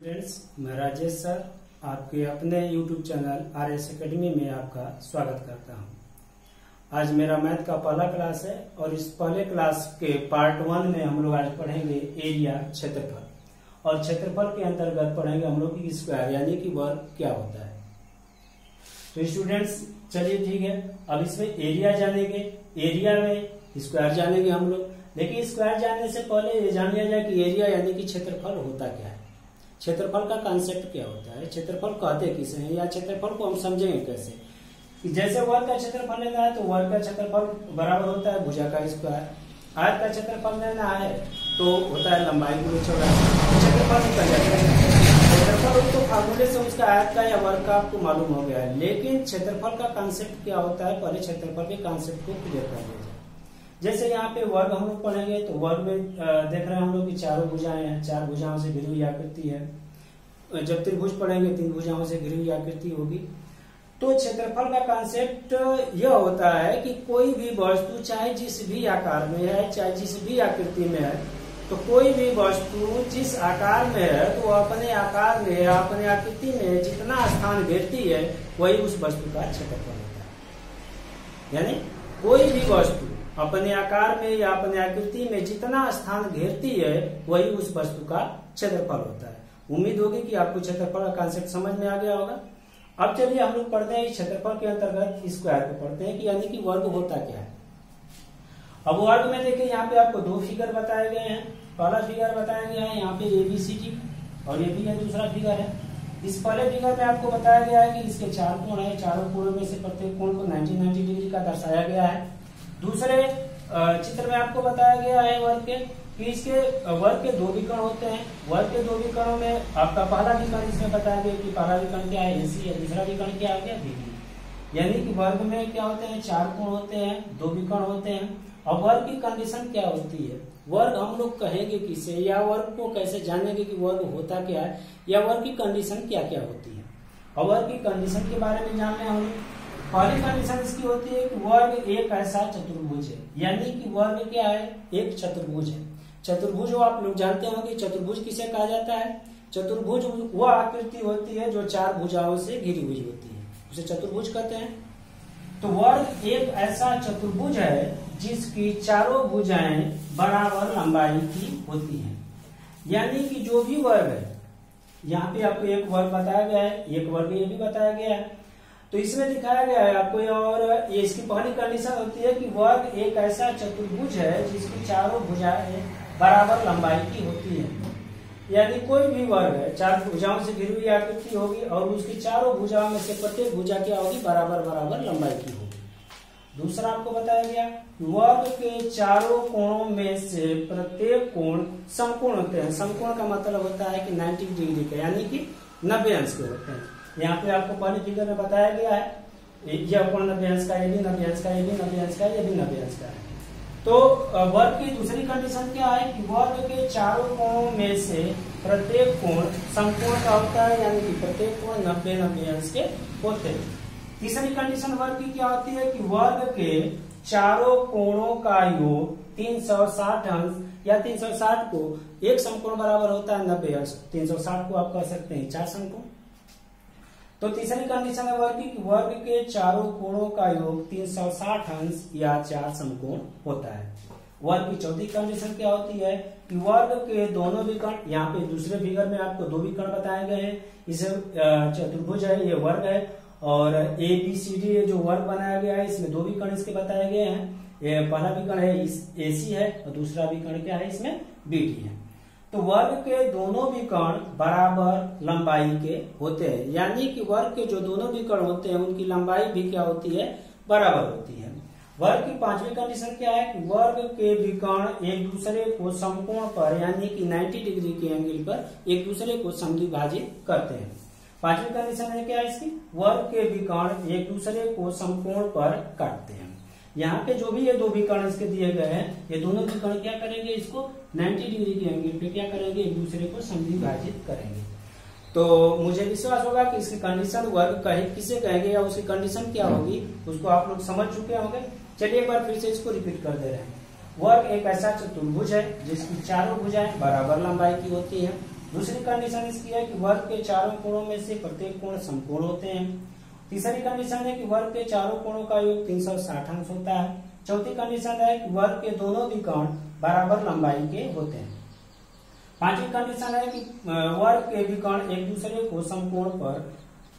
Friends, मैं Rajesh sir आपके अपने YouTube चैनल RS एकेडमी में आपका स्वागत करता हूं। आज मेरा मैथ का पहला क्लास है और इस पहले क्लास के पार्ट 1 में हम लोग आज पढ़ेंगे एरिया क्षेत्रफल और क्षेत्रफल के अंतर्गत पढ़ेंगे हम लोग की स्क्वायर यानी कि वर्ग क्या होता है। तो स्टूडेंट्स चलिए ठीक है, अब इसमें एरिया जानेंगे, एरिया में स्क्वायर जानेंगे हम लोग। लेकिन स्क्वायर जानने से पहले ये जान लिया जाए कि एरिया यानी कि क्षेत्रफल होता क्या है, क्षेत्रफल का कॉन्सेप्ट क्या होता है, क्षेत्रफल कहते किसे हैं या क्षेत्रफल को हम समझेंगे कैसे। कि जैसे वर्ग का क्षेत्रफल लेना है तो वर्ग का क्षेत्रफल बराबर होता है भुजा का स्क्वायर। आयत का क्षेत्रफल लेना है तो होता है लंबाई गुणे चौड़ाई। क्षेत्रफल निकल जाता है, क्षेत्रफल तो फार्मूले से उसका आयत का या वर्ग का आपको मालूम हो गया है। लेकिन क्षेत्रफल का कॉन्सेप्ट क्या होता है, पहले क्षेत्रफल के कॉन्सेप्ट को क्लियर कर लिया जाए। जैसे यहाँ पे वर्ग हम लोग पढ़ेंगे तो वर्ग में देख रहे हैं हम लोग की चारों भुजाएं हैं, चार भुजाओं से घिरी हुई आकृति है। जब त्रिभुज पढ़ेंगे तीन भुजाओं से घिरी हुई आकृति होगी। तो क्षेत्रफल का कॉन्सेप्ट यह होता है कि कोई भी वस्तु चाहे जिस भी आकार में है, चाहे जिस भी आकृति में है, तो कोई भी वस्तु जिस आकार में है तो अपने आकार में या अपने आकृति में जितना स्थान घेरती है वही उस वस्तु का क्षेत्रफल होता है। यानी कोई भी वस्तु अपने आकार में या अपने आकृति में जितना स्थान घेरती है वही उस वस्तु का क्षेत्रफल होता है। उम्मीद होगी कि आपको क्षेत्रफल का कॉन्सेप्ट समझ में आ गया होगा। अब चलिए हम लोग पढ़ते हैं क्षेत्रफल के अंतर्गत स्क्वायर को पढ़ते हैं कि यानी कि वर्ग होता क्या है। अब वर्ग में देखिए यहाँ पे आपको दो फिगर बताए गए हैं। पहला फिगर बताया गया है यहाँ पे ABCD और ये भी है दूसरा फिगर है। इस पहले फिगर में आपको बताया गया है कि इसके चार कोण है, चारों कोणों में से प्रत्येक कोण को 90 डिग्री का दर्शाया गया है। दूसरे चित्र में आपको बताया गया है वर्ग के कि इसके वर्ग के दो विकर्ण होते हैं। वर्ग के दो विकर्णों में आपका पहला विकर्ण इसमें बताया गया कि पहला विकर्ण क्या है AC है, दूसरा विकर्ण क्या आ गया BD। यानी कि वर्ग में क्या होते हैं, चार कोण होते हैं, दो विकर्ण होते हैं। और वर्ग की कंडीशन क्या होती है, वर्ग हम लोग कहेंगे किसे या वर्ग को कैसे जानेंगे कि वर्ग होता क्या है या वर्ग की कंडीशन क्या क्या होती है। और वर्ग की कंडीशन के बारे में जानना हम पहली कंडीशन इसकी होती है कि वर्ग एक ऐसा चतुर्भुज है। यानी कि वर्ग क्या है, एक चतुर्भुज है। चतुर्भुज आप लोग जानते होंगे चतुर्भुज किसे कहा जाता है। चतुर्भुज वह आकृति होती है जो चार भुजाओं से घिरी हुई होती है, उसे चतुर्भुज कहते हैं। तो वर्ग एक ऐसा चतुर्भुज है जिसकी चारों भुजाएं बराबर लंबाई की होती हैं। यानी कि जो भी वर्ग है, यहाँ पे आपको एक वर्ग बताया गया है, एक वर्ग ये भी बताया गया है। तो इसमें दिखाया गया है आपको, और ये इसकी पहली कंडीशन होती है कि वर्ग एक ऐसा चतुर्भुज है जिसकी चारों भुजाएं बराबर लंबाई की होती है। यानी कोई भी वर्ग है, चार भुजाओं से घिरी हुई आकृति होगी और उसकी चारों भुजाओं में से प्रत्येक भुजा क्या होगी, बराबर बराबर लंबाई की होगी। दूसरा आपको बताया गया वर्ग के चारों कोणों में से प्रत्येक कोण समकोण होते हैं। समकोण का मतलब होता है कि 90 डिग्री के, यानी कि 90 अंश के होते हैं। यहाँ पे आपको पहले फिगर में बताया गया है यह कोण 90 अंश का, ये भी 90 अंश का, ये भी 90 अंश का, ये भी 90 अंश का है। तो वर्ग की दूसरी कंडीशन क्या है कि वर्ग के चारों कोणों में से प्रत्येक कोण समकोण का होता है, यानी कि प्रत्येक कोण 90 अंश के होते हैं। तीसरी कंडीशन वर्ग की क्या होती है कि वर्ग के चारों कोणों का योग 360 अंश या 360 को एक समकोण बराबर होता है 90 अंश। 360 को आप कह सकते हैं 4 समकोण। तो तीसरी कंडीशन है वर्ग की वर्ग के चारों कोणों का योग 360 अंश या 4 समकोण होता है। वर्ग की चौथी कंडीशन क्या होती है कि वर्ग के दोनों विकर्ण, यहाँ पे दूसरे फिगर में आपको दो विकर्ण बताए गए हैं। इसे चतुर्भुज है, ये वर्ग है, और ABCD जो वर्ग बनाया गया है इसमें दो विकर्ण इसके बताए गए हैं। ये पहला विकर्ण है AC है और दूसरा विकर्ण क्या है इसमें BD है। तो वर्ग के दोनों विकर्ण बराबर लंबाई के होते हैं। यानी कि वर्ग के जो दोनों विकर्ण होते हैं उनकी लंबाई भी क्या होती है, बराबर होती है। वर्ग की पांचवी कंडीशन क्या है कि वर्ग के विकर्ण एक दूसरे को समकोण पर यानी कि 90 डिग्री के एंगल पर एक दूसरे को समद्विभाजित करते हैं। पांचवी कंडीशन है क्या इसकी, वर्ग के विकर्ण एक दूसरे को समकोण पर काटते हैं। यहाँ पे जो भी ये दो विकर्ण इसके दिए गए हैं, ये दोनों विकर्ण क्या करेंगे, इसको 90 डिग्री के एंगल पे क्या करेंगे, एक दूसरे को समद्विभाजित करेंगे। तो मुझे विश्वास होगा कि इसकी कंडीशन वर्ग किसे कहेंगे या उसकी कंडीशन क्या होगी उसको आप लोग समझ चुके होंगे। चलिए एक बार फिर से इसको रिपीट कर दे रहे हैं। वर्ग एक ऐसा चतुर्भुज है जिसकी चारों भुजाएं बराबर लंबाई की होती है। दूसरी कंडीशन इसकी है कि वर्ग के चारों कोणों में से प्रत्येक कोण समकोण होते हैं। तीसरी कंडीशन है कि वर्ग के चारों कोणों का योग 360 अंश होता है। चौथी कंडीशन है कि वर्ग के दोनों विकर्ण बराबर लंबाई के होते हैं। पांचवी कंडीशन है कि वर्ग के विकर्ण एक दूसरे को समकोण पर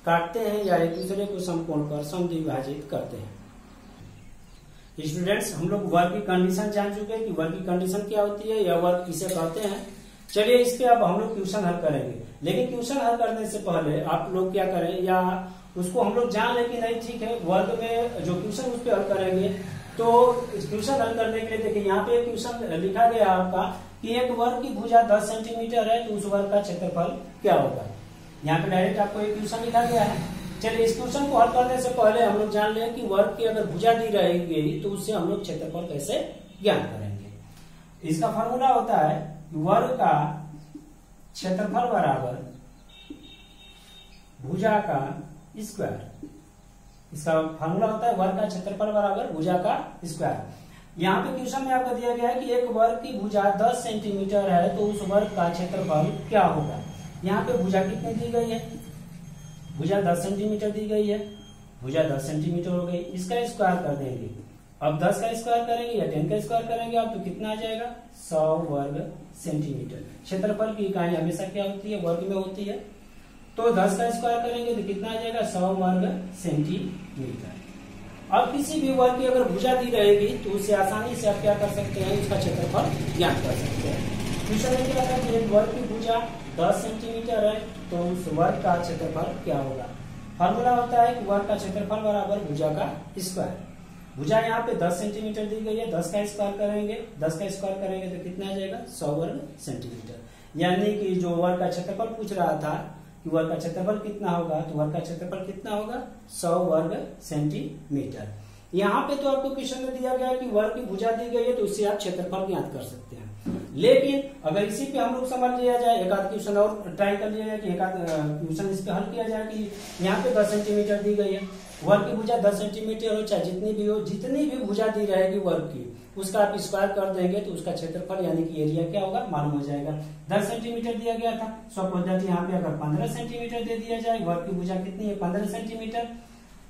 काटते हैं या एक दूसरे को समकोण पर समद्विभाजित करते हैं। स्टूडेंट्स, हम लोग वर्ग की कंडीशन जान चुके हैं कि वर्ग की कंडीशन क्या होती है या वर्ग किसे कहते हैं। चलिए इस पे अब हम लोग ट्यूशन हल करेंगे, लेकिन ट्यूशन हल करने से पहले आप लोग क्या करें, या उसको हम लोग जान लें कि नहीं, ठीक है, वर्ग में जो ट्यूशन उस पर हल करेंगे। तो ट्यूशन हल करने के लिए देखिए यहाँ पे ट्यूशन लिखा गया आपका कि एक वर्ग की भुजा 10 सेंटीमीटर है तो उस वर्ग का क्षेत्रफल क्या होगा। यहाँ पे डायरेक्ट आपको एक ट्यूशन लिखा गया है। चलिए इस क्वेश्चन को हल करने से पहले हम लोग जान लें कि वर्ग की अगर भुजा दी रहेगी तो उससे हम लोग क्षेत्रफल कैसे ज्ञान करेंगे। इसका फॉर्मूला होता है वर्ग का क्षेत्रफल बराबर भुजा का स्क्वायर। इसका फॉर्मूला होता है वर्ग का क्षेत्रफल बराबर भुजा का स्क्वायर। यहाँ पे क्वेश्चन में आपको दिया गया है कि एक वर्ग की भुजा 10 सेंटीमीटर है तो उस वर्ग का क्षेत्रफल क्या होगा। यहाँ पे भुजा कितनी दी गई है, भुजा 10 सेंटीमीटर दी गई है, भुजा 10 सेंटीमीटर हो गई। इसका स्क्वायर कर देंगे, अब 10 का स्क्वायर करेंगे या 10 का स्क्वायर करेंगे आप तो कितना आ जाएगा 100 वर्ग सेंटीमीटर। क्षेत्रफल की इकाई हमेशा क्या होती है, वर्ग में होती है। तो 10 का स्क्वायर करेंगे तो कितना आ जाएगा 100 वर्ग सेंटीमीटर। अब किसी भी वर्ग की अगर भुजा दी रहेगी तो उससे आसानी से आप क्या कर सकते हैं, उसका क्षेत्रफल ज्ञात कर सकते हैं। क्वेश्चन में क्या था कि एक वर्ग की भुजा 10 सेंटीमीटर है तो उस वर्ग का क्षेत्रफल क्या होगा। फॉर्मूला होता है कि वर्ग का क्षेत्रफल बराबर भुजा का स्क्वायर। भुजा यहाँ पे 10 सेंटीमीटर दी गई है, 10 का स्क्वायर करेंगे, 10 का स्क्वायर करेंगे तो कितना आ जाएगा 100 वर्ग सेंटीमीटर। यानी कि जो वर्ग का क्षेत्रफल पूछ रहा था कि वर्ग का क्षेत्रफल कितना होगा, तो वर्ग का क्षेत्रफल कितना होगा 100 वर्ग सेंटीमीटर। यहाँ पे तो आपको क्वेश्चन में दिया गया है कि वर्ग की भुजा दी गई है तो उससे आप क्षेत्रफल ज्ञात कर सकते हैं। लेकिन अगर इसी पे हम लोग समझ लिया जाए, एक आध क्वेश्चन और ट्राई कर लिया जाए कि एक आध क्वेश्चन इस पे हल किया जाए कि यहाँ पे 10 सेंटीमीटर दी गई है, वर्ग की भुजा 10 सेंटीमीटर हो चाहे जितनी भी हो, जितनी भी भुजा दी रहेगी वर्ग की उसका आप स्क्वायर कर देंगे तो उसका क्षेत्रफल यानी कि एरिया क्या होगा मालूम हो जाएगा। 10 सेंटीमीटर दिया गया था, सपोज दैट यहाँ पे अगर 15 सेंटीमीटर दे दिया जाए, वर्ग की भुजा कितनी है 15 सेंटीमीटर,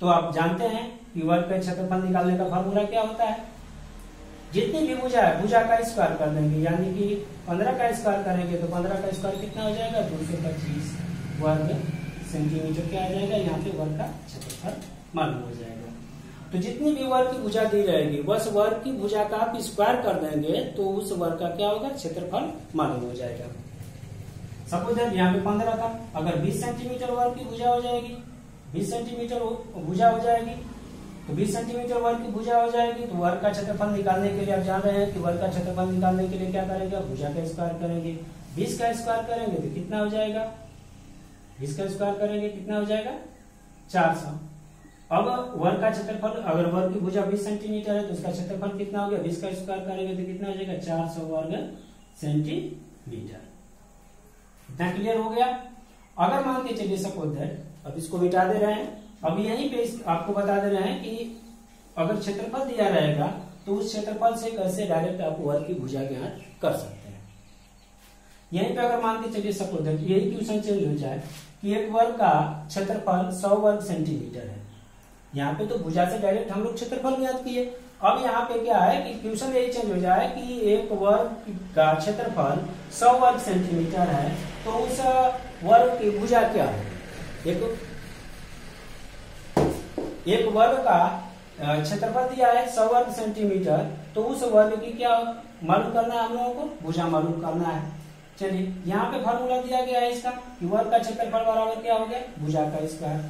तो आप जानते हैं कि वर्ग का क्षेत्रफल निकालने का फॉर्मूला क्या होता है, जितनी भी भुजा है भुजा का स्क्वायर कर देंगे, यानी कि 15 का स्क्वायर करेंगे तो 15 का स्क्वायर कितना हो जाएगा 225 वर्ग सेंटीमीटर क्या आ जाएगा, यहाँ पे वर्ग का क्षेत्रफल मालूम हो जाएगा। तो जितनी भी वर्ग की भुजा दी रहेगी बस वर्ग की भुजा का आप स्क्वायर कर देंगे तो उस वर्ग का क्या होगा क्षेत्रफल मालूम हो जाएगा। सपोज दैट यहाँ पे 15 था, अगर 20 सेंटीमीटर वर्ग की भुजा हो जाएगी, 20 सेंटीमीटर भुजा हो जाएगी तो 20 सेंटीमीटर वर्ग की भुजा हो जाएगी तो वर्ग का क्षेत्रफल निकालने के लिए आप जान रहे हैं कि वर्ग का क्षेत्रफल निकालने के लिए क्या करेंगे, भुजा का स्क्वायर करेंगे। 20 का स्क्वायर करेंगे तो कितना हो जाएगा, 20 का स्क्वायर करेंगे कितना हो जाएगा 400। अब वर्ग का क्षेत्रफल, अगर वर्ग की भुजा 20 सेंटीमीटर है तो उसका क्षेत्रफल कितना हो गया, 20 का स्क्वायर करेंगे तो कितना हो जाएगा 400 वर्ग सेंटीमीटर। इतना क्लियर हो गया। अगर मान के चलिए सपोज दैट, अब इसको मिटा दे रहे हैं, अब यहीं पे आपको बता दे रहे हैं कि अगर क्षेत्रफल दिया रहेगा तो उस क्षेत्रफल से कैसे डायरेक्ट आप वर्ग की भुजा ज्ञात कर सकते हैं। यहीं पे अगर मान के चलिए सपोज दैट यही क्वेश्चन चेंज हो जाए कि एक वर्ग का क्षेत्रफल 100 वर्ग सेंटीमीटर है, यहाँ पे तो भुजा से डायरेक्ट हम लोग क्षेत्रफल ज्ञात किए। अब यहाँ पे क्या है कि क्वेश्चन यही चेंज हो जाए कि एक वर्ग का क्षेत्रफल 100 वर्ग सेंटीमीटर है तो उस वर्ग की भुजा क्या है। एक वर्ग का क्षेत्रफल दिया है 100 वर्ग सेंटीमीटर तो उस वर्ग की क्या मालूम करना है, हम लोगों को भुजा मालूम करना है। चलिए यहाँ पे फॉर्मूला दिया गया है इसका कि वर्ग का क्षेत्रफल बराबर क्या हो गया भुजा का स्क्वायर।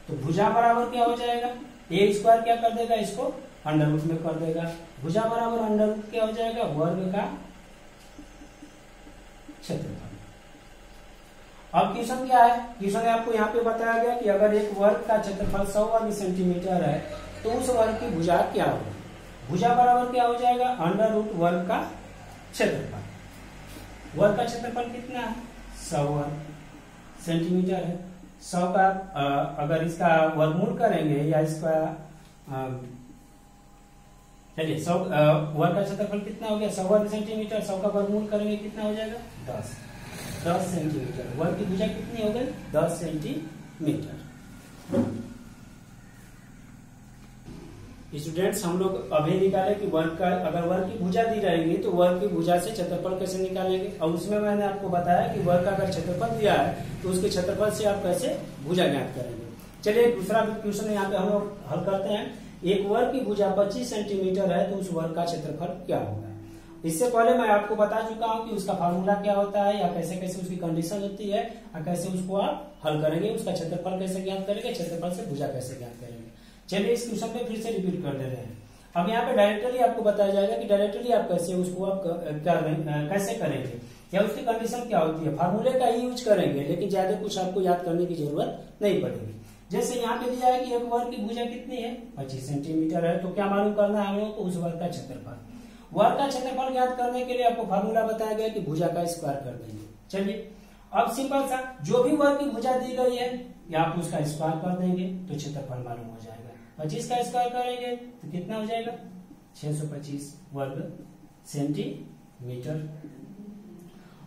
तो भुजा बराबर क्या हो जाएगा, ए स्क्वायर क्या कर देगा, इसको अंडर रूट में कर देगा। भुजा बराबर अंडर रूट क्या हो जाएगा, वर्ग का क्षेत्रफल। अब क्वेश्चन क्या है, क्वेश्चन में आपको यहाँ पे बताया गया कि अगर एक वर्ग का क्षेत्रफल 100 वर्ग सेंटीमीटर है तो उस वर्ग की भुजा क्या होगी। भुजा बराबर क्या हो जाएगा, अंडर रूट वर्ग का क्षेत्रफल। वर्ग का क्षेत्रफल कितना है 100 वर्ग सेंटीमीटर है। 100 का अगर इसका वर्गमूल करेंगे या इसका चलिए 100 वर्ग का क्षेत्रफल कितना हो गया 100 वर्ग सेंटीमीटर, 100 का वर्गमूल करेंगे कितना हो जाएगा 10। 10 सेंटीमीटर। वर्ग की भुजा कितनी हो गई? 10 सेंटीमीटर। स्टूडेंट्स, हम लोग अभी निकाले कि वर्ग का, अगर वर्ग की भुजा दी रहेगी तो वर्ग की भुजा से क्षेत्रफल कैसे निकालेंगे। और उसमें मैंने आपको बताया कि वर्ग का अगर क्षेत्रफल दिया है तो उसके क्षेत्रफल से आप कैसे भुजा ज्ञात करेंगे। चलिए दूसरा क्वेश्चन यहाँ पे हम लोग हल करते हैं। एक वर्ग की भुजा 25 सेंटीमीटर है तो उस वर्ग का क्षेत्रफल क्या होगा। इससे पहले मैं आपको बता चुका हूँ कि उसका फार्मूला क्या होता है या कैसे कैसे उसकी कंडीशन होती है और कैसे उसको आप हल करेंगे, उसका क्षेत्रफल कैसे ज्ञात करेंगे, क्षेत्रफल से भुजा कैसे ज्ञात करेंगे। चलिए इस क्वेश्चन पे फिर से रिपीट कर दे रहे हैं। अब यहाँ पे डायरेक्टली आपको बताया जाएगा कि डायरेक्टली आप कैसे उसको आप कैसे करेंगे या उसकी कंडीशन क्या होती है। फार्मूले का ही यूज करेंगे, लेकिन ज्यादा कुछ आपको याद करने की जरूरत नहीं पड़ेगी। जैसे यहाँ पे दिया है कि एक वर्ग की भुजा कितनी है? 25 सेंटीमीटर है। तो क्या मालूम करना है हम लोग को? उस वर्ग का क्षेत्रफल। वर्ग का क्षेत्रफल ज्ञात करने के लिए आपको फार्मूला बताया गया कि भुजा का स्क्वायर कर देंगे। चलिए अब सिंपल सा, जो भी वर्ग की भुजा दी गई है या आप उसका स्क्वायर कर देंगे तो क्षेत्रफल मालूम हो जाएगा। 25 का स्क्वायर करेंगे तो कितना हो जाएगा? 625 वर्ग सेंटीमीटर।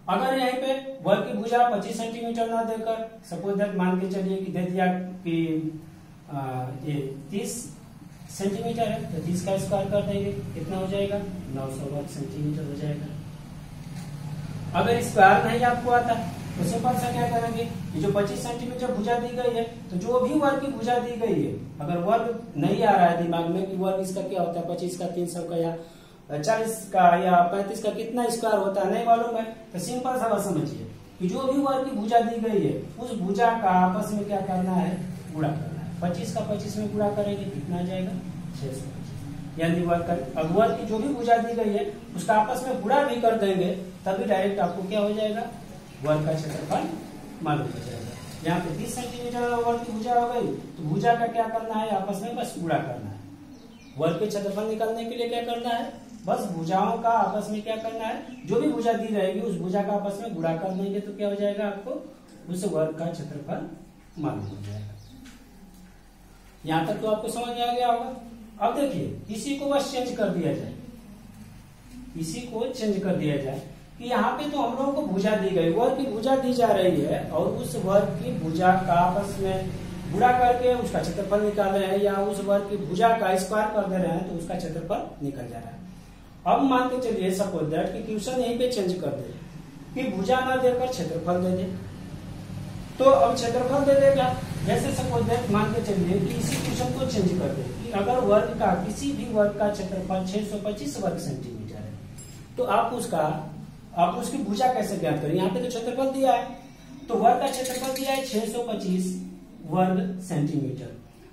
अगर यहीं पे वर्ग की भुजा 25 सेंटीमीटर ना देकर सपोज दैट मान के चलिए कि दे दिया कि ये 30 सेंटीमीटर है तो 30 का स्क्वायर कर देंगे, कितना हो जाएगा? 900 वर्ग सेंटीमीटर हो जाएगा। अगर स्क्वायर नहीं आपको आता तो सिंपल सा क्या करेंगे, ये जो 25 सेंटीमीटर भुजा दी गई है तो जो भी वर्ग की भुजा दी गई है, अगर वर्ग नहीं आ रहा है दिमाग में कि वर्ग इसका क्या होता है, 25 का 300 का या 40 का या 35 का कितना स्क्वायर होता है नहीं मालूम है, तो सिंपल सा बात समझिए कि जो भी वर्ग की भुजा दी गई है उस भुजा का आपस में क्या करना है? गुणा करना है। 25 का 25 में गुणा करेंगे कितना आ जाएगा? 625। यानी वर्ग की जो भी भुजा दी गई है उसका आपस में गुणा भी कर देंगे तभी डायरेक्ट आपको क्या हो जाएगा? वर्ग का क्षेत्रफल मालूम हो जाएगा। यहाँ पे 30 सेंटीमीटर वर्ग की भुजा हो गई तो भुजा का क्या करना है? आपस में बस गुणा करना है। वर्ग के क्षेत्रफल निकालने के लिए क्या करना है? बस भुजाओं का आपस में क्या करना है? जो भी भुजा दी रहेगी उस भुजा का आपस में गुणा कर देंगे तो क्या हो जाएगा? आपको उस वर्ग का क्षेत्रफल मालूम हो जाएगा। यहां तक तो आपको समझ में आ गया होगा। अब देखिए इसी को बस चेंज कर दिया जाए, इसी को चेंज कर दिया जाए कि यहाँ पे तो हम लोगों को भुजा दी गई, वर्ग की भुजा दी जा रही है और उस वर्ग की भुजा का आपस में गुणा करके उसका क्षेत्रफल निकाल रहे हैं या उस वर्ग की भुजा का स्क्वायर कर दे रहे हैं तो उसका क्षेत्रफल निकल जा रहा है। अब मान के चलिए सपोज दैट कि क्वेश्चन यहीं पे चेंज कर दे कि भुजा ना देकर क्षेत्रफल दे दे, तो अब क्षेत्रफल दे देगा। जैसे सपोज दैट मान के चलिए कि इसी क्वेश्चन को चेंज कर दे कि अगर वर्ग का किसी भी वर्ग का क्षेत्रफल 625 वर्ग सेंटीमीटर है तो आप उसकी भुजा कैसे ज्ञात करें। यहाँ पे तो क्षेत्रफल दिया है तो वर्ग का क्षेत्रफल दिया है 625 वर्ग सेंटीमीटर।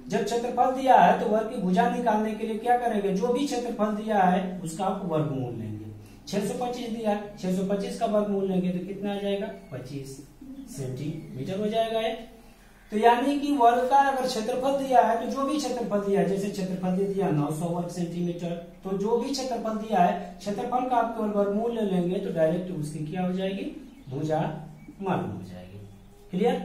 जब क्षेत्रफल दिया है तो वर्ग की भुजा निकालने के लिए क्या करेंगे? जो भी क्षेत्रफल दिया है उसका आप वर्गमूल लेंगे। 625 दिया है, 625 का वर्गमूल लेंगे तो कितना आ जाएगा? 25 सेंटीमीटर हो जाएगा ये। तो यानी कि वर्ग का अगर क्षेत्रफल दिया है तो जो भी क्षेत्रफल दिया है, जैसे क्षेत्रफल दे दिया 900 वर्ग सेंटीमीटर, तो जो भी क्षेत्रफल दिया है क्षेत्रफल का आप केवल वर्गमूल ले लेंगे तो डायरेक्ट उसकी क्या हो जाएगी? भुजा मालूम हो जाएगी। क्लियर?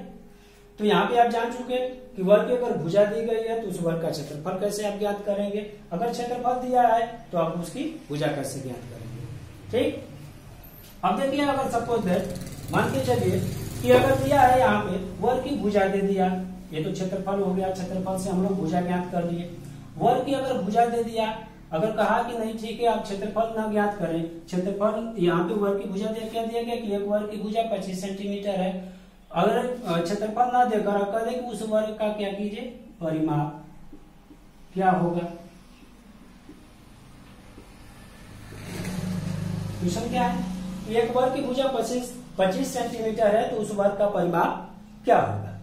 तो यहाँ पे आप जान चुके कि वर्ग की अगर भुजा दी गई है तो उस वर्ग का क्षेत्रफल कैसे आप ज्ञात करेंगे, अगर क्षेत्रफल दिया है तो आप उसकी भुजा कैसे ज्ञात करेंगे। ठीक, अब देखिए अगर सपोज दैट मान के चलिए कि अगर दिया है यहाँ पे वर्ग की भुजा दे दिया, ये तो क्षेत्रफल हो गया, क्षेत्रफल से हम लोग भुजा ज्ञात कर लिए। वर्ग की अगर भुजा दे दिया, अगर कहा कि नहीं ठीक है आप क्षेत्रफल ना ज्ञात करें, क्षेत्रफल यहाँ पे वर्ग की भुजा क्या दिया गया कि एक वर्ग की भुजा 25 सेंटीमीटर है, अगर क्षेत्रफल ना देकर आप कह दें कि उस वर्ग का क्या कीजिए? परिमाप क्या होगा। क्वेश्चन क्या है? एक वर्ग की भुजा 25 सेंटीमीटर है तो उस वर्ग का परिमाप क्या होगा।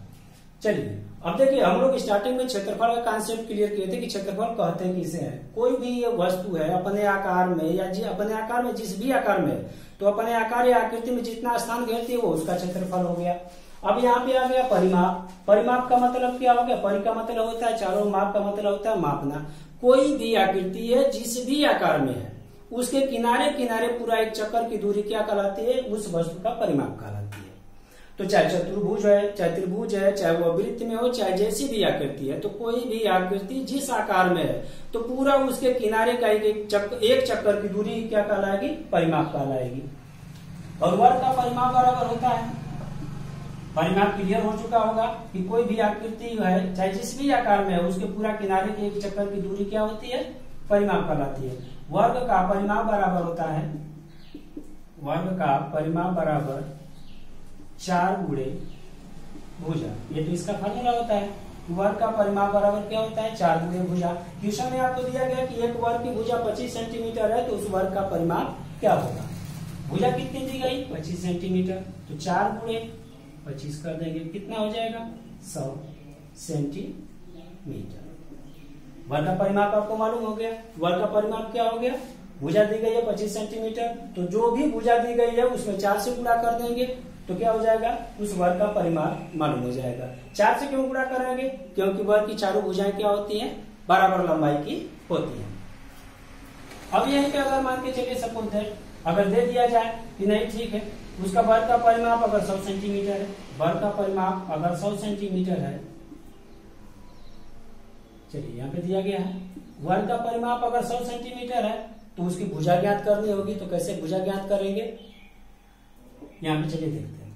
चलिए अब देखिए हम लोग स्टार्टिंग में क्षेत्रफल का कांसेप्ट क्लियर किए थे कि क्षेत्रफल कहते किसे हैं? कोई भी वस्तु है अपने आकार में या अपने आकार में जिस भी आकार में तो अपने आकार या आकृति में जितना स्थान घेरती है वो उसका क्षेत्रफल हो गया। अब यहाँ पे आ गया परिमाप। परिमाप का मतलब क्या हो गया? परि का मतलब होता है चारों, माप का मतलब होता है मापना। कोई भी आकृति है जिस भी आकार में है उसके किनारे किनारे पूरा एक चक्कर की दूरी क्या कहलाती है? उस वस्तु का परिमाप कहलाती है। तो चाहे चतुर्भुज है, चाहे त्रिभुज है, चाहे वो वृत्त में हो, चाहे जैसी भी आकृति है, तो कोई भी आकृति जिस आकार में है तो पूरा उसके किनारे का एक चक्कर की दूरी क्या कहलाएगी? परिमाप कहलाएगी। और वर्ग का परिमाप बराबर होता है, परिमाप क्लियर हो चुका होगा कि कोई भी आकृति है चाहे जिस भी आकार में है उसके पूरा किनारे के एक चक्कर की दूरी क्या होती है, परिमाप कहलाती है। वर्ग का परिमाप बराबर होता है, वर्ग का परिमाप बराबर 4 गुणे भुजा। ये तो इसका फार्मूला होता है। वर्ग का परिमाप बराबर क्या होता है, 4 गुणे भुजा। क्वेश्चन में आपको दिया गया कि एक वर्ग की भुजा 25 सेंटीमीटर है, तो उस वर्ग का परिमाप क्या होगा। भुजा कितनी दी गई, 25 सेंटीमीटर, तो 4 गुणे 25 कर देंगे, कितना हो जाएगा, 100 सेंटीमीटर। वर्ग का परिमाप आपको मालूम हो गया। वर्ग का परिमाप क्या हो गया, भुजा दी गई है 25 सेंटीमीटर, तो जो भी भुजा दी गई है उसमें 4 से गुणा कर देंगे तो क्या हो जाएगा, उस वर्ग का परिमाप मालूम हो जाएगा। 4 से क्यों गुणा करेंगे, क्योंकि वर्ग की चारों भुजाएं क्या होती हैं, बराबर लंबाई की होती हैं। अब यहीं पे अगर मान के चलिए सपोज दैट अगर दे दिया जाए कि नहीं ठीक है, उसका वर्ग का परिमाप अगर 100 सेंटीमीटर है, वर्ग का परिमाप अगर 100 सेंटीमीटर है, चलिए यहाँ पे दिया गया है, वर्ग का परिमाप अगर 100 सेंटीमीटर है तो उसकी भुजा ज्ञात करनी होगी। तो कैसे भुजा ज्ञात करेंगे, यहाँ पे चलिए देखते हैं।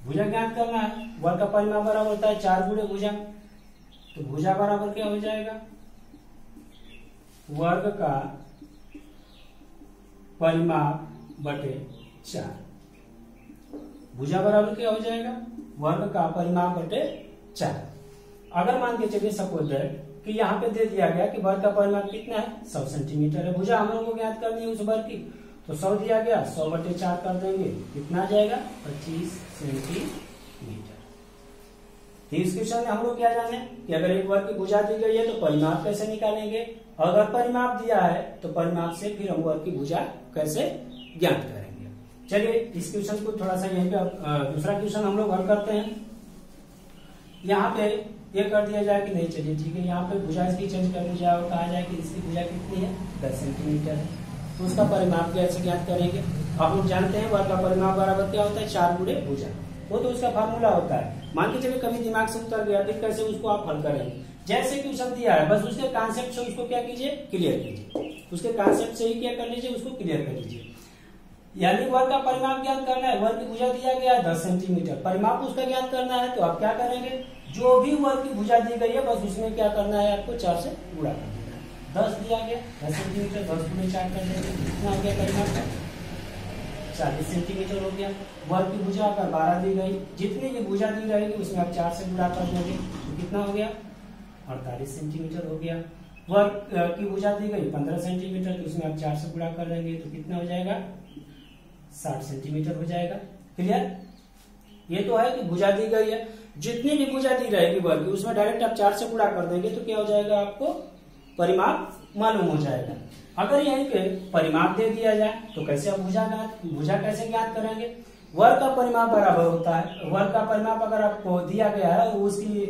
भुजा ज्ञात करना है, वर्ग का परिमाप बराबर होता है 4 गुणे भुजा, तो भुजा बराबर क्या हो जाएगा, वर्ग का परिमाप बटे 4। भुजा बराबर क्या हो जाएगा, वर्ग का परिमाप बटे 4। अगर मान के चलिए सपोज दैट कि यहाँ पे दे दिया गया कि वर्ग का परिमाप कितना है, 100 सेंटीमीटर है, भुजा हम लोगों को ज्ञात करनी है उस वर्ग की, तो 100 दिया गया, 100 बटे 4 कर देंगे, कितना आ जाएगा, 25 सेंटीमीटर। इस क्वेश्चन में हम लोग क्या जाने कि अगर एक वर्ग की भुजा दी गई है तो परिमाप कैसे निकालेंगे, अगर परिमाप दिया है तो परिमाप से फिर हम वर्ग की भुजा कैसे ज्ञात करेंगे। चलिए इस क्वेश्चन को थोड़ा सा यहीं पे दूसरा क्वेश्चन हम लोग हल करते हैं। यहाँ पे ये कर दिया जाए कि नहीं, चलिए ठीक है, यहाँ पे भुजा इसकी चेंज कर दी जाए और कहा जाए कि इसकी भुजा कितनी है, 10 सेंटीमीटर है, तो उसका परिमाप कैसे ज्ञात करेंगे। आप लोग जानते हैं वर्ग का परिमाप बराबर क्या होता है, 4 गुणे भुजा, वो तो उसका फार्मूला होता है। मान के चलिए कभी दिमाग से उतर गया, फिर कैसे उसको आप हल करेंगे। जैसे क्वेश्चन दिया है बस उसके कॉन्सेप्ट से उसको क्या कीजिए, क्लियर कीजिए, उसके कॉन्सेप्ट से ही क्या कर लीजिए, उसको क्लियर कर लीजिए। यानी वर्ग का परिमाप ज्ञात करना है, वर्ग की भुजा दिया गया है 10 सेंटीमीटर, परिमाप उसका ज्ञात करना है, तो आप क्या करेंगे, जो भी वर्ग की भुजा दी गई है बस उसमें क्या करना है, आपको 4 से गुणा कर देना है। 10 दिया गया, 10 सेंटीमीटर, 10 गुणे 4 कर देंगे, कितना हो गया परिमाप, 40 सेंटीमीटर हो गया। वर्ग की भुजा अगर 12 दी गई, जितनी भी भुजा दी रहेगी उसमें आप 4 से गुणा कर देंगे, तो कितना हो गया, 48 सेंटीमीटर हो गया। वर्ग की भुजा दी गई 15 सेंटीमीटर, तो उसमें आप 4 से गुणा कर देंगे, तो कितना हो जाएगा, 60 सेंटीमीटर हो जाएगा। क्लियर, ये तो है कि भुजा दी गई है, जितनी भी भुजा दी रहेगी वर्ग की उसमें डायरेक्ट आप 4 से गुणा कर देंगे तो क्या हो जाएगा, आपको परिमाप मालूम हो जाएगा। अगर यहीं पे परिमाप दे दिया जाए तो कैसे आप भुजा कैसे ज्ञात करेंगे। वर्ग का परिमाप बराबर होता है, वर्ग का परिमाप अगर आपको दिया गया है और उसकी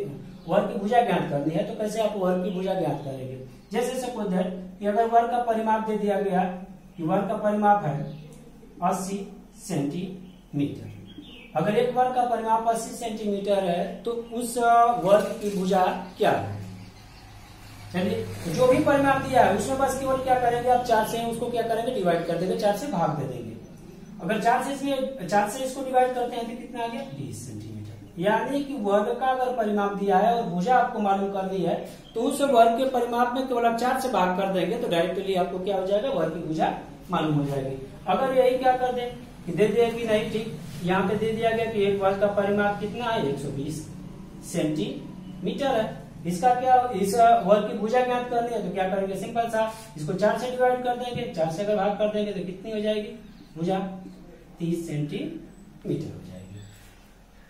वर्ग की भुजा ज्ञात करनी है तो कैसे आप वर्ग की भुजा ज्ञात करेंगे। जैसे सपोज दैट कि अगर वर्ग का परिमाप दे दिया गया कि वर्ग का परिमाप है 80 सेंटीमीटर, अगर एक वर्ग का परिमाप 80 सेंटीमीटर है तो उस वर्ग की भुजा क्या है। चलिए तो जो भी परिमाप दिया है उसमें बस केवल क्या करेंगे, आप 4 से उसको क्या करेंगे, डिवाइड कर देंगे, 4 से भाग दे देंगे। अगर 4 से इसको डिवाइड करते हैं तो कितना आ गया, 20 सेंटीमीटर। यानी कि वर्ग का अगर परिमाप दिया है और भुजा आपको मालूम करनी है तो उस वर्ग के परिमाप में केवल आप 4 से भाग कर देंगे तो डायरेक्टली आपको क्या हो जाएगा, वर्ग की भुजा मालूम हो जाएगी। अगर यही क्या कर दे कि दे दिया कि नहीं, ठीक, यहाँ पे दे दिया गया कि एक वर्ग का परिमाप कितना है, 120 सेंटीमीटर है, इसका क्या, इस वर्ग की भुजा ज्ञात करनी है तो क्या करेंगे, सिंपल सा इसको 4 से डिवाइड कर देंगे, 4 से अगर भाग कर देंगे तो कितनी हो जाएगी भुजा, 30 सेंटीमीटर हो जाएगी।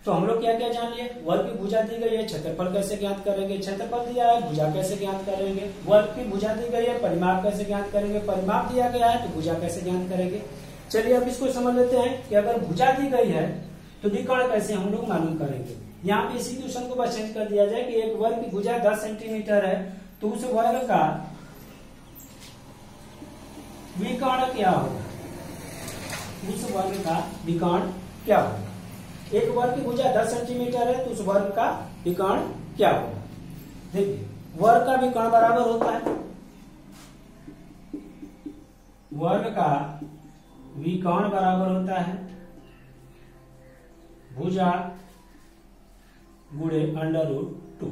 तो हम लोग क्या क्या जान लिए, वर्ग की भुजा दी गई है, क्षेत्रफल कैसे ज्ञात करेंगे, क्षेत्रफल दिया है, भुजा कैसे ज्ञात करेंगे, वर्ग की भुजा दी गई है, परिमाप कैसे ज्ञात करेंगे, परिमाप दिया गया है तो भुजा कैसे ज्ञात करेंगे। चलिए अब इसको समझ लेते हैं कि अगर भुजा दी गई है तो विकर्ण कैसे हम लोग मालूम करेंगे। यहाँ पे इसी क्वेश्चन को बस चेंज कर दिया जाए कि एक वर्ग की भुजा 10 सेंटीमीटर है तो उस वर्ग का विकर्ण क्या होगा, उस वर्ग का विकर्ण क्या होगा। एक वर्ग की भुजा 10 सेंटीमीटर है तो उस वर्ग का विकर्ण क्या होगा। देखिए वर्ग का विकर्ण बराबर होता है, वर्ग का विकर्ण बराबर होता है भुजा गुणे √2।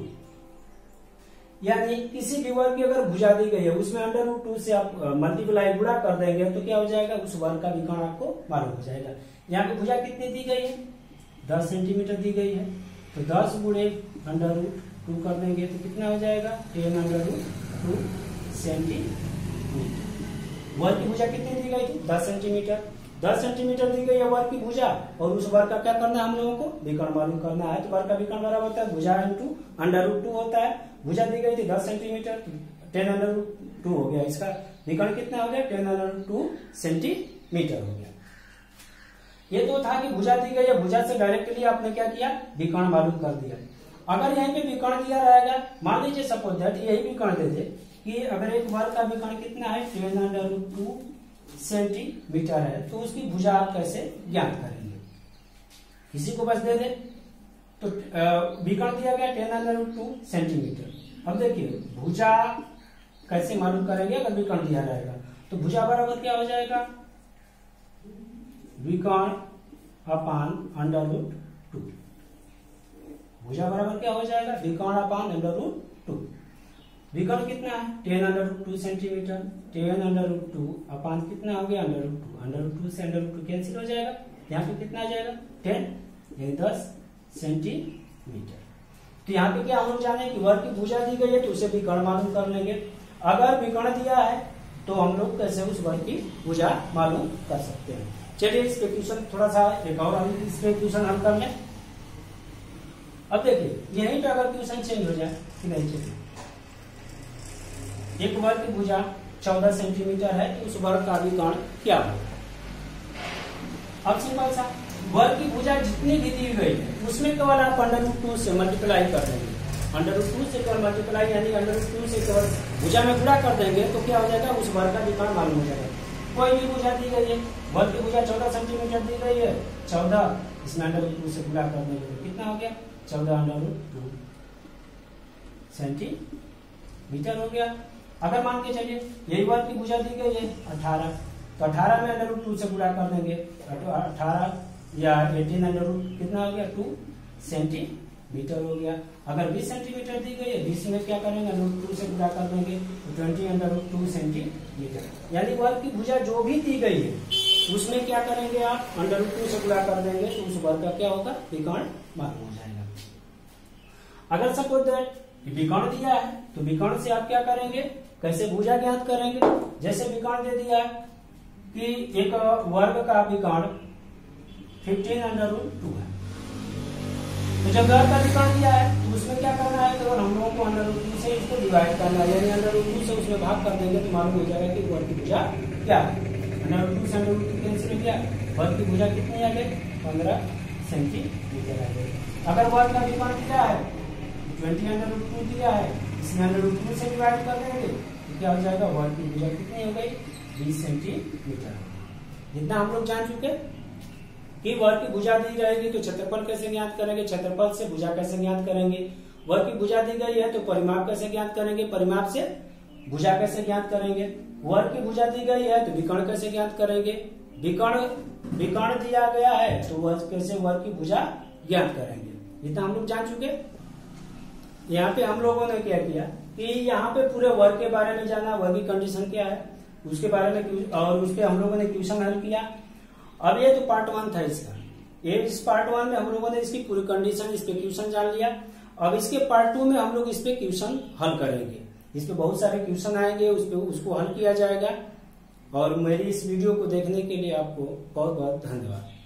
यानी किसी भी वर्ग की अगर भुजा दी गई है उसमें √2 से आप मल्टीप्लाई गुणा कर देंगे तो क्या हो जाएगा, उस वर्ग का विकर्ण आपको मालूम हो जाएगा। यहाँ पे भुजा कितनी दी गई है, 10 सेंटीमीटर दी गई है, तो 10 गुणे √2 कर देंगे तो कितना हो जाएगा, 10√2 सेंटीमीटर। वर्ग की भुजा कितनी दी गई थी, 10 सेंटीमीटर। 10 सेंटीमीटर दी गई है वर्ग की भुजा, और उस वर्ग का क्या करना है हम लोगों को, विकर्ण मालूम करना है। तो वर्ग का विकर्ण बराबर होता है भुजा इंटू √2 होता है। भुजा दी गई थी 10 सेंटीमीटर, 10√2 हो गया, इसका विकर्ण कितना हो गया, 10√2 सेंटीमीटर हो गया। ये तो था कि भुजा दी गई है, भुजा से डायरेक्टली आपने क्या किया, विकर्ण मालूम कर दिया। अगर यहीं पे विकर्ण दिया रहेगा, मान लीजिए सपोज दैट यही विकर्ण दे दे कि अगर एक वर्ग का विकर्ण कितना है, 10√2 सेंटीमीटर है, तो उसकी भुजा आप कैसे ज्ञात करेंगे। किसी को बस दे दे तो विकर्ण दिया गया 10√2 सेंटीमीटर। अब देखिए भुजा कैसे मालूम करेंगे अगर विकर्ण दिया रहेगा, तो भुजा बराबर क्या हो जाएगा, विकर्ण अपान √2। भुजा बराबर क्या हो जाएगा, विकर्ण अपान √2। विकर्ण कितना है, 10√2 सेंटीमीटर, 10√2 अपान कितना हो गया, √2 से √2 कैंसिल हो जाएगा, यहाँ पे कितना आ जाएगा 10 सेंटीमीटर। तो यहाँ पे क्या हम लोग जाने कि वर्ग की भुजा दी गई है तो उसे विकर्ण मालूम कर लेंगे। अगर विकर्ण दिया है तो हम लोग कैसे उस वर्ग की भुजा मालूम कर सकते हैं। चलिए इस पे क्वेश्चन थोड़ा सा एक और हम इस पे क्वेश्चन हल कर लें। अब देखिए यहीं पे अगर क्वेश्चन चेंज हो जाए कि नहीं, चलिए एक वर्ग की भुजा 14 सेंटीमीटर है तो उस वर्ग का विकर्ण क्या होगा। अब सिंपल सा, वर्ग की भुजा जितनी भी दी गई है उसमें केवल आप √2 से मल्टीप्लाई कर देंगे, √2 से केवल मल्टीप्लाई यानी √2 से केवल भुजा में गुणा कर देंगे तो क्या हो जाएगा, उस वर्ग का विकर्ण मालूम हो जाएगा। कोई भी भुजा दी गई है, वर्ग की भुजा 14 सेंटीमीटर दी गई है, 14 इसमें √2 से गुणा कर देंगे तो कितना हो गया, 14√2 सेंटीमीटर हो गया। अगर मान के चलिए यही वर्ग की भुजा दी गई है 18, तो 18 में √2 से गुणा कर देंगे, 18 या 18 कितना हो गया, 2 सेंटीमीटर हो गया। अगर 20 सेंटीमीटर दी गई है, 20 में क्या करेंगे, √2 से गुणा कर देंगे तो 20√2 सेंटीमीटर। यानी वर्ग की भुजा जो भी दी गई है उसमें क्या करेंगे आप, √2 से गुणा कर देंगे तो उस वर्ग का क्या होगा, विकर्ण मालूम हो जाएगा। अगर सपोज दैट विकर्ण दिया है तो विकर्ण से आप क्या करेंगे, कैसे भुजा ज्ञात करेंगे। जैसे विकर्ण दे दिया कि एक वर्ग का विकर्ण 15√2 है, तो जब वर्ग का विकर्ण दिया है तो उसमें क्या करना है, तो हम लोगों को √2 से इसको डिवाइड करना है, यानी √2 से उसमें भाग कर देंगे तो मालूम हो जाएगा कि वर्ग की भुजा क्या है। √2 से √2 कैंसिल हो गया, वर्ग की भुजा कितनी आ गई, 15 सेंटीमीटर आ गई। अगर वर्ग का विकर्ण दिया है 20√2 दिया है, इसमें √2 से डिवाइड कर देंगे तो क्या हो जाएगा, वर्ग की भुजा कितनी हो गई, 20 सेंटीमीटर। जितना हम लोग जान चुके कि वर्ग की भुजा दी जाएगी तो क्षेत्रफल कैसे ज्ञात करेंगे, क्षेत्रफल से भुजा कैसे ज्ञात करेंगे। वर्ग की भुजा दी गई है तो परिमाप कैसे ज्ञात करेंगे, परिमाप से भुजा कैसे ज्ञात करेंगे। वर्ग की भुजा दी गई है तो विकर्ण कैसे ज्ञात करेंगे, विकर्ण दिया गया है तो कैसे वर्ग की भुजा ज्ञात करेंगे। जितना हम लोग जान चुके। यहाँ पे हम लोगों ने क्या किया कि यहाँ पे पूरे वर्ग के बारे में जाना, वर्ग की कंडीशन क्या है उसके बारे में, और उसके हम लोगों ने क्वेश्चन हल किया। अब ये तो पार्ट 1 था इसका, ये इस पार्ट 1 में हम लोगों ने इसकी पूरी कंडीशन, इस पे क्वेश्चन जान लिया। अब इसके पार्ट 2 में हम लोग इस पे क्वेश्चन हल करेंगे। इस पे बहुत सारे क्वेश्चन आएंगे, उसको हल किया जाएगा। और मेरी इस वीडियो को देखने के लिए आपको बहुत बहुत धन्यवाद।